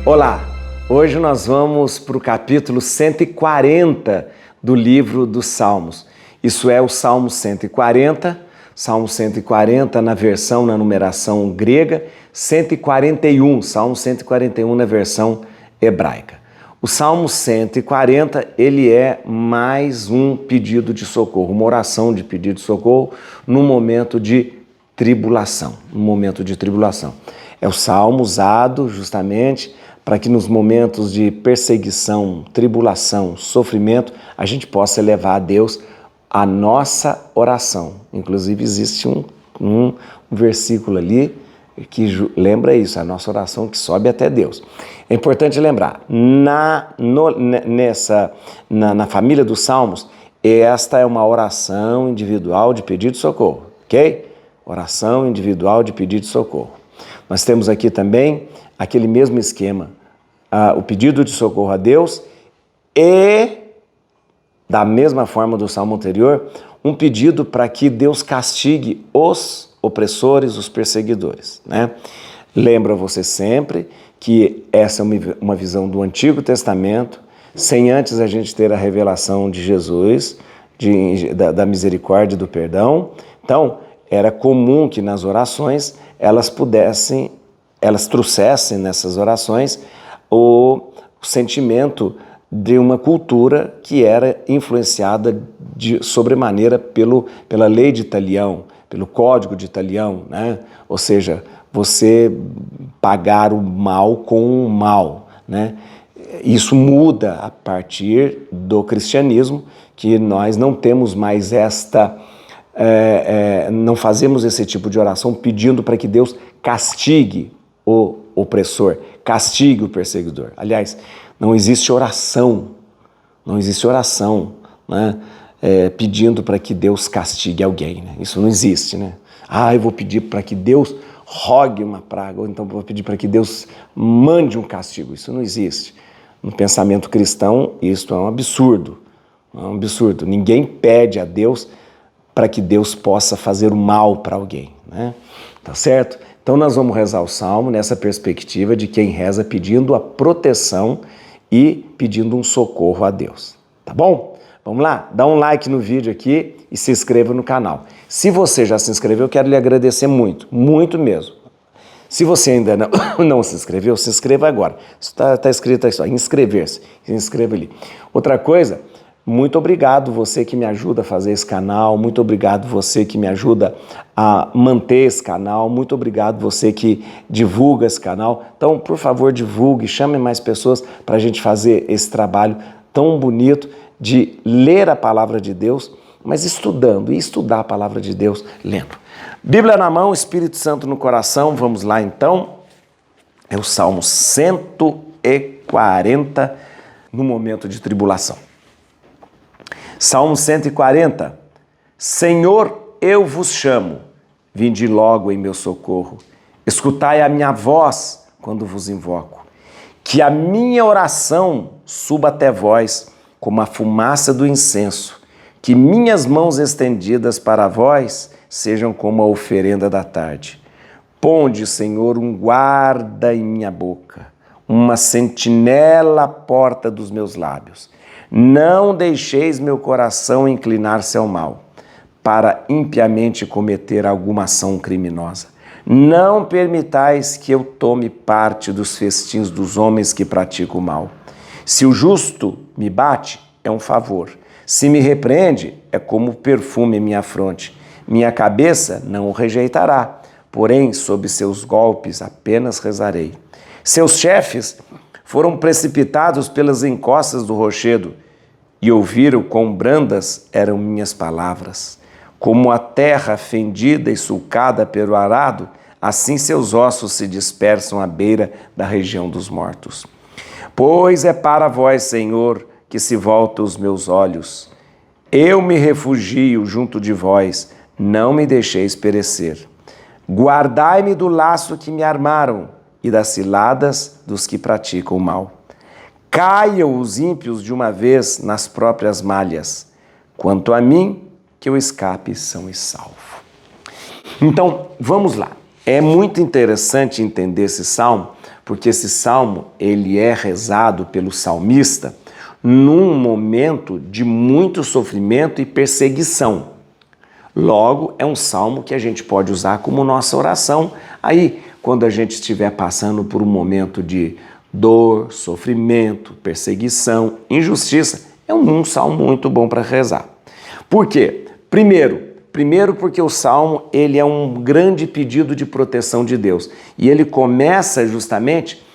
Olá, hoje nós vamos para o capítulo 140 do livro dos Salmos. Isso é o Salmo 140, Salmo 140 na numeração grega, 141, Salmo 141 na versão hebraica. O Salmo 140, ele é mais um pedido de socorro, uma oração de pedido de socorro num momento de tribulação, É o salmo usado justamente para que nos momentos de perseguição, tribulação, sofrimento, a gente possa elevar a Deus a nossa oração. Inclusive existe um versículo ali que lembra isso, a nossa oração que sobe até Deus. É importante lembrar, na família dos Salmos, esta é uma oração individual de pedido de socorro, ok? Oração individual de pedido de socorro. Nós temos aqui também aquele mesmo esquema, o pedido de socorro a Deus e, da mesma forma do salmo anterior, um pedido para que Deus castigue os opressores, os perseguidores, né? Lembra você sempre que essa é uma visão do Antigo Testamento, sem antes a gente ter a revelação de Jesus, da misericórdia e do perdão. Então, era comum que nas orações elas trouxessem nessas orações o sentimento de uma cultura que era influenciada de sobremaneira pela lei de Italião, pelo código de Italião, né? Ou seja, você pagar o mal com o mal, né? Isso muda a partir do cristianismo, que nós não temos mais não fazemos esse tipo de oração pedindo para que Deus castigue o opressor, castigue o perseguidor. Aliás, não existe oração, né? Pedindo para que Deus castigue alguém, né? Isso não existe, né? Eu vou pedir para que Deus rogue uma praga, ou então vou pedir para que Deus mande um castigo. Isso não existe. No pensamento cristão, isso é um absurdo. Ninguém pede a Deus para que Deus possa fazer o mal para alguém, né? Tá certo? Então nós vamos rezar o Salmo nessa perspectiva de quem reza pedindo a proteção e pedindo um socorro a Deus, tá bom? Vamos lá? Dá um like no vídeo aqui e se inscreva no canal. Se você já se inscreveu, eu quero lhe agradecer muito, muito mesmo. Se você ainda não se inscreveu, se inscreva agora. Está escrito aí só, inscrever-se, se inscreva ali. Outra coisa, muito obrigado você que me ajuda a fazer esse canal, muito obrigado você que me ajuda a manter esse canal, muito obrigado você que divulga esse canal. Então, por favor, divulgue, chame mais pessoas para a gente fazer esse trabalho tão bonito de ler a palavra de Deus, mas estudando, e estudar a palavra de Deus lendo. Bíblia na mão, Espírito Santo no coração, vamos lá então. É o Salmo 140 no momento de tribulação. Salmo 140, Senhor, eu vos chamo, vinde logo em meu socorro. Escutai a minha voz quando vos invoco. Que a minha oração suba até vós como a fumaça do incenso. Que minhas mãos estendidas para vós sejam como a oferenda da tarde. Ponde, Senhor, um guarda em minha boca, uma sentinela à porta dos meus lábios. Não deixeis meu coração inclinar-se ao mal, para impiamente cometer alguma ação criminosa. Não permitais que eu tome parte dos festins dos homens que praticam o mal. Se o justo me bate, é um favor. Se me repreende, é como perfume em minha fronte. Minha cabeça não o rejeitará, porém, sob seus golpes apenas rezarei. Seus chefes foram precipitados pelas encostas do rochedo e ouviram quão brandas eram minhas palavras. Como a terra fendida e sulcada pelo arado, assim seus ossos se dispersam à beira da região dos mortos. Pois é para vós, Senhor, que se voltam os meus olhos. Eu me refugio junto de vós, não me deixeis perecer. Guardai-me do laço que me armaram e das ciladas dos que praticam o mal. Caiam os ímpios de uma vez nas próprias malhas. Quanto a mim, que eu escape são e salvo. Então, vamos lá. É muito interessante entender esse salmo, Porque esse salmo, ele é rezado pelo salmista num momento de muito sofrimento e perseguição. Logo, é um salmo que a gente pode usar como nossa oração. Aí, quando a gente estiver passando por um momento de dor, sofrimento, perseguição, injustiça, é um salmo muito bom para rezar. Por quê? Primeiro porque o salmo ele é um grande pedido de proteção de Deus. E ele começa justamente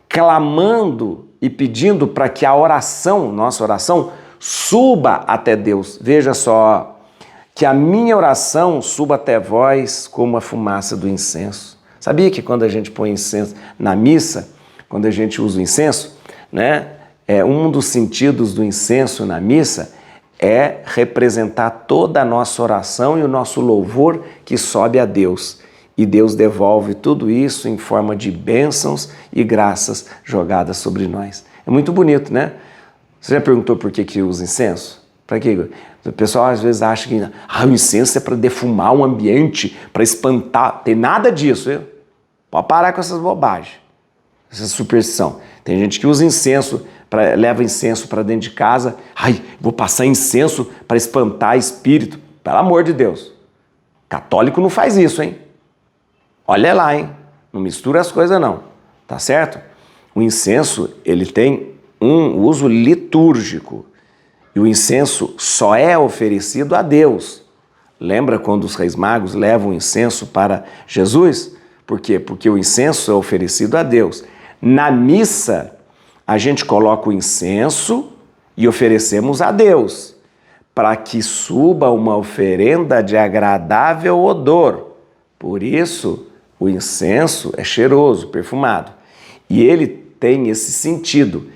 clamando e pedindo para que a oração, nossa oração, suba até Deus. Veja só, que a minha oração suba até vós como a fumaça do incenso. Sabia que quando a gente põe incenso na missa, quando a gente usa o incenso, né, um dos sentidos do incenso na missa é representar toda a nossa oração e o nosso louvor que sobe a Deus. E Deus devolve tudo isso em forma de bênçãos e graças jogadas sobre nós. É muito bonito, né? Você já perguntou por que usa incenso? Para quê? O pessoal às vezes acha que o incenso é para defumar o ambiente, para espantar. Tem nada disso, viu? Pode parar com essas bobagens, essa superstição. Tem gente que usa incenso, leva incenso para dentro de casa. Vou passar incenso para espantar espírito. Pelo amor de Deus. Católico não faz isso, hein? Olha lá, hein? Não mistura as coisas não, tá certo? O incenso, ele tem um uso litúrgico. E o incenso só é oferecido a Deus. Lembra quando os reis magos levam o incenso para Jesus? Por quê? Porque o incenso é oferecido a Deus. Na missa, a gente coloca o incenso e oferecemos a Deus, para que suba uma oferenda de agradável odor. Por isso, o incenso é cheiroso, perfumado. E ele tem esse sentido,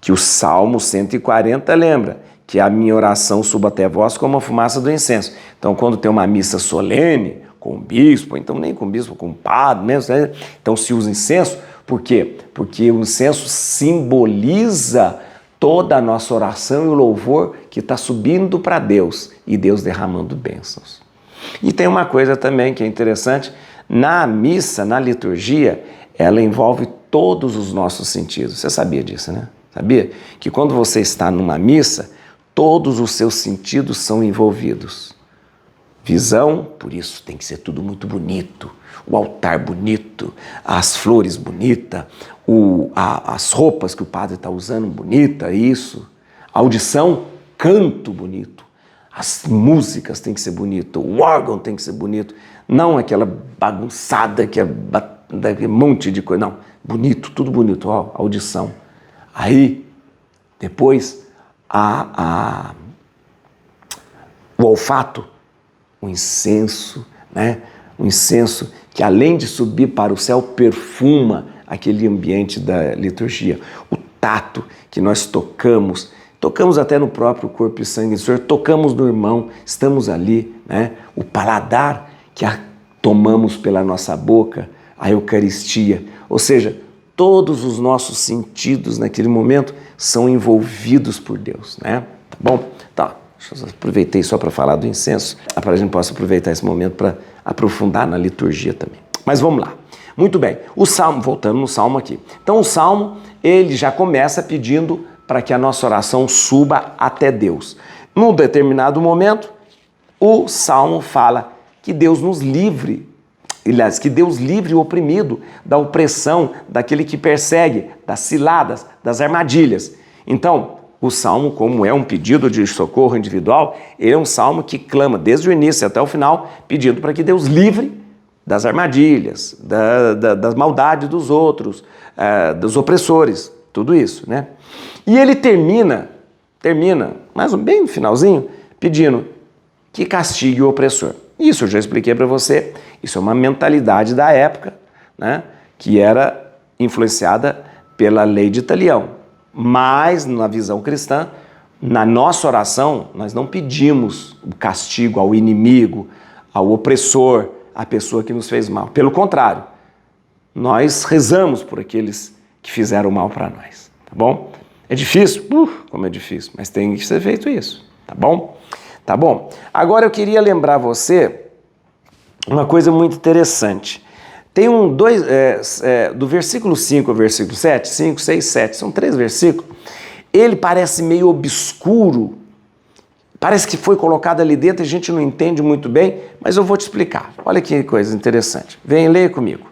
que o Salmo 140 lembra, que a minha oração suba até vós como a fumaça do incenso. Então, quando tem uma missa solene, com o bispo, então nem com o bispo, com o padre mesmo, né? Então se usa incenso, por quê? Porque o incenso simboliza toda a nossa oração e o louvor que está subindo para Deus e Deus derramando bênçãos. E tem uma coisa também que é interessante, na missa, na liturgia, ela envolve todos os nossos sentidos. Você sabia disso, né? Sabia? Que quando você está numa missa, todos os seus sentidos são envolvidos. Visão, por isso tem que ser tudo muito bonito, o altar bonito, as flores bonitas, as roupas que o padre está usando bonita, isso. Audição, canto bonito, as músicas tem que ser bonito, o órgão tem que ser bonito, não aquela bagunçada que é um monte de coisa, não, bonito, tudo bonito, ó, audição. Aí, depois, o olfato, o incenso, né? Um incenso que além de subir para o céu, perfuma aquele ambiente da liturgia. O tato que nós tocamos até no próprio corpo e sangue do Senhor, tocamos no irmão, estamos ali, né? O paladar que tomamos pela nossa boca, a Eucaristia, ou seja, todos os nossos sentidos naquele momento são envolvidos por Deus, né? Tá bom? Tá. Aproveitei só para falar do incenso, para a gente possa aproveitar esse momento para aprofundar na liturgia também. Mas vamos lá. Muito bem, o Salmo, voltando no Salmo aqui. Então o Salmo, ele já começa pedindo para que a nossa oração suba até Deus. Num determinado momento, o Salmo fala que Deus nos livre, aliás, que Deus livre o oprimido da opressão, daquele que persegue, das ciladas, das armadilhas. Então, o Salmo, como é um pedido de socorro individual, ele é um Salmo que clama desde o início até o final, pedindo para que Deus livre das armadilhas, das maldades dos outros, dos opressores, tudo isso, né? E ele termina, mais bem no finalzinho, pedindo que castigue o opressor. Isso eu já expliquei para você, isso é uma mentalidade da época, né? Que era influenciada pela lei de Italião. Mas, na visão cristã, na nossa oração, nós não pedimos o castigo ao inimigo, ao opressor, à pessoa que nos fez mal. Pelo contrário, nós rezamos por aqueles que fizeram mal para nós, tá bom? É difícil? Como é difícil, mas tem que ser feito isso, tá bom? Tá bom? Agora eu queria lembrar você uma coisa muito interessante. Tem do versículo 5 ao versículo 7, 5, 6, 7, são 3 versículos, ele parece meio obscuro, parece que foi colocado ali dentro e a gente não entende muito bem, mas eu vou te explicar. Olha que coisa interessante. Vem, leia comigo.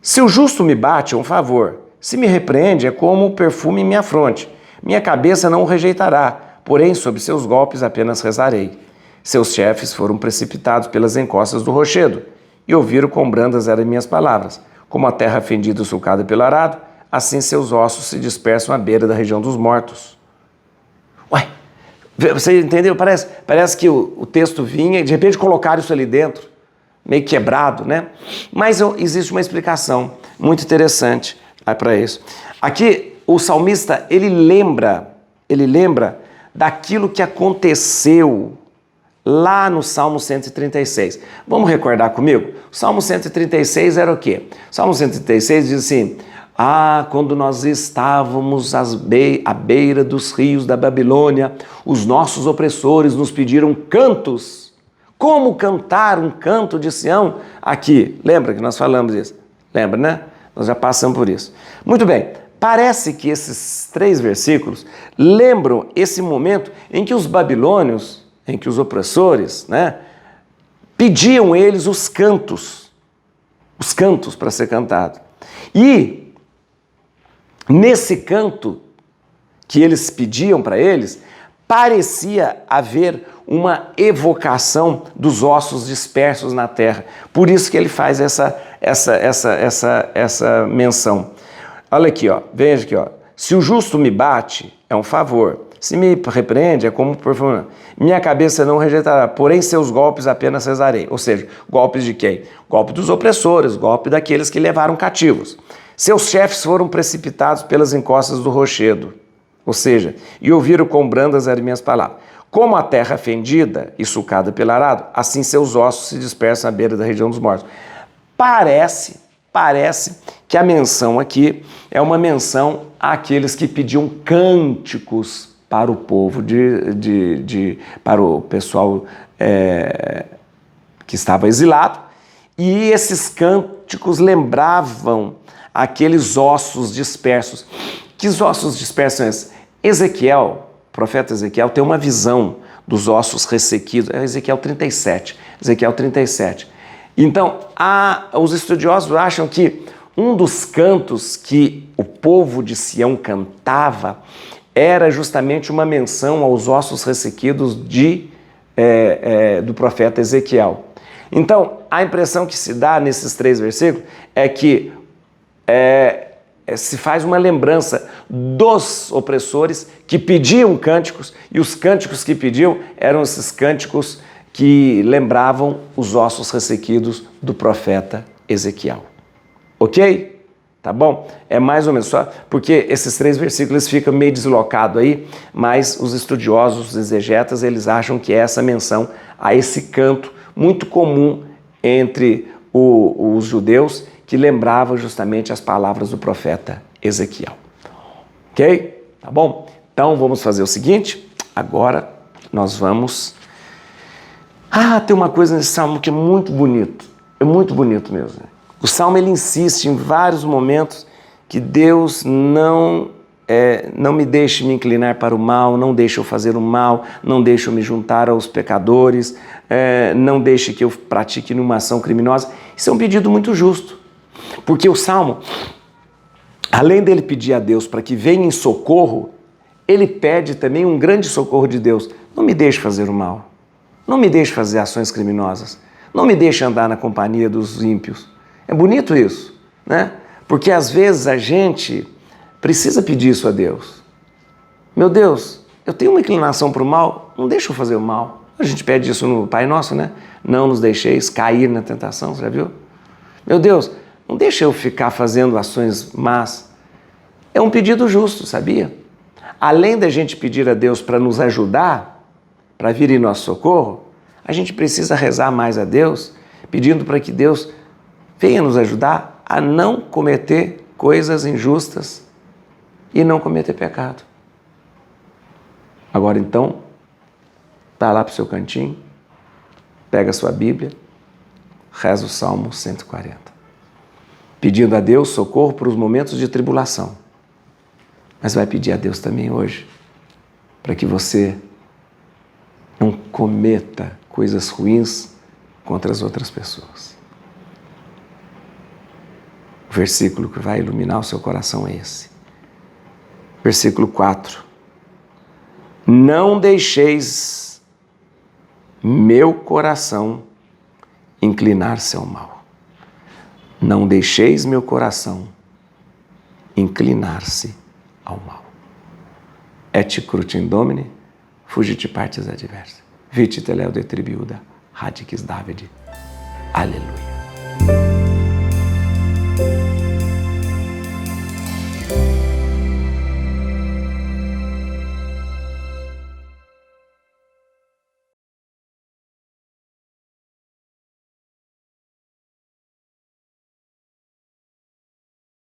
Se o justo me bate, é um favor. Se me repreende, é como o perfume em minha fronte. Minha cabeça não o rejeitará, porém sobre seus golpes apenas rezarei. Seus chefes foram precipitados pelas encostas do rochedo, e ouviram quão brandas eram minhas palavras. Como a terra fendida e sulcada pelo arado, assim seus ossos se dispersam à beira da região dos mortos. Ué, você entendeu? Parece que o texto vinha e de repente colocaram isso ali dentro, meio quebrado, né? Mas existe uma explicação muito interessante para isso. Aqui, o salmista, ele lembra daquilo que aconteceu lá no Salmo 136. Vamos recordar comigo? O Salmo 136 era o quê? O Salmo 136 diz assim: quando nós estávamos à beira dos rios da Babilônia, os nossos opressores nos pediram cantos. Como cantar um canto de Sião? Aqui, lembra que nós falamos isso? Lembra, né? Nós já passamos por isso. Muito bem, parece que esses 3 versículos lembram esse momento em que os babilônios, em que os opressores, né, pediam eles os cantos para ser cantado. E nesse canto que eles pediam para eles, parecia haver uma evocação dos ossos dispersos na terra. Por isso que ele faz essa menção. Olha aqui, ó, veja aqui, ó. Se o justo me bate, é um favor. Se me repreende, é como perfume. Minha cabeça não rejeitará, porém seus golpes apenas rezarei. Ou seja, golpes de quem? Golpe dos opressores, golpe daqueles que levaram cativos. Seus chefes foram precipitados pelas encostas do rochedo. Ou seja, e ouviram quão brandas eram minhas palavras. Como a terra fendida e sulcada pelo arado, assim seus ossos se dispersam à beira da região dos mortos. Parece que a menção aqui é uma menção àqueles que pediam cânticos para o povo, para o pessoal que estava exilado, e esses cânticos lembravam aqueles ossos dispersos. Que ossos dispersos são esses? Ezequiel, o profeta Ezequiel, tem uma visão dos ossos ressequidos, é Ezequiel 37. Então, os estudiosos acham que um dos cantos que o povo de Sião cantava era justamente uma menção aos ossos ressequidos do profeta Ezequiel. Então, a impressão que se dá nesses 3 versículos é que se faz uma lembrança dos opressores que pediam cânticos, e os cânticos que pediam eram esses cânticos que lembravam os ossos ressequidos do profeta Ezequiel. Ok? Tá bom? É mais ou menos só, porque esses 3 versículos ficam meio deslocados aí, mas os estudiosos, os exegetas, eles acham que é essa menção a esse canto muito comum entre os judeus, que lembrava justamente as palavras do profeta Ezequiel. Ok? Tá bom? Então vamos fazer o seguinte, agora nós vamos... tem uma coisa nesse salmo que é muito bonito mesmo. O salmo ele insiste em vários momentos que Deus não me deixe me inclinar para o mal, não deixe eu fazer o mal, não deixe eu me juntar aos pecadores, não deixe que eu pratique nenhuma ação criminosa. Isso é um pedido muito justo, porque o salmo, além dele pedir a Deus para que venha em socorro, ele pede também um grande socorro de Deus. Não me deixe fazer o mal, não me deixe fazer ações criminosas, não me deixe andar na companhia dos ímpios. É bonito isso, né? Porque às vezes a gente precisa pedir isso a Deus. Meu Deus, eu tenho uma inclinação para o mal, não deixa eu fazer o mal. A gente pede isso no Pai Nosso, né? Não nos deixeis cair na tentação, você já viu? Meu Deus, não deixa eu ficar fazendo ações más. É um pedido justo, sabia? Além da gente pedir a Deus para nos ajudar, para vir em nosso socorro, a gente precisa rezar mais a Deus, pedindo para que Deus venha nos ajudar a não cometer coisas injustas e não cometer pecado. Agora então, tá lá para o seu cantinho, pega a sua Bíblia, reza o Salmo 140. pedindo a Deus socorro para os momentos de tribulação. Mas vai pedir a Deus também hoje, para que você não cometa coisas ruins contra as outras pessoas. O versículo que vai iluminar o seu coração é esse. Versículo 4. Não deixeis meu coração inclinar-se ao mal. Não deixeis meu coração inclinar-se ao mal. Et crutim Domini, fugit partes adversa. Vite teleo de tribiuda, radicis Davide. Aleluia.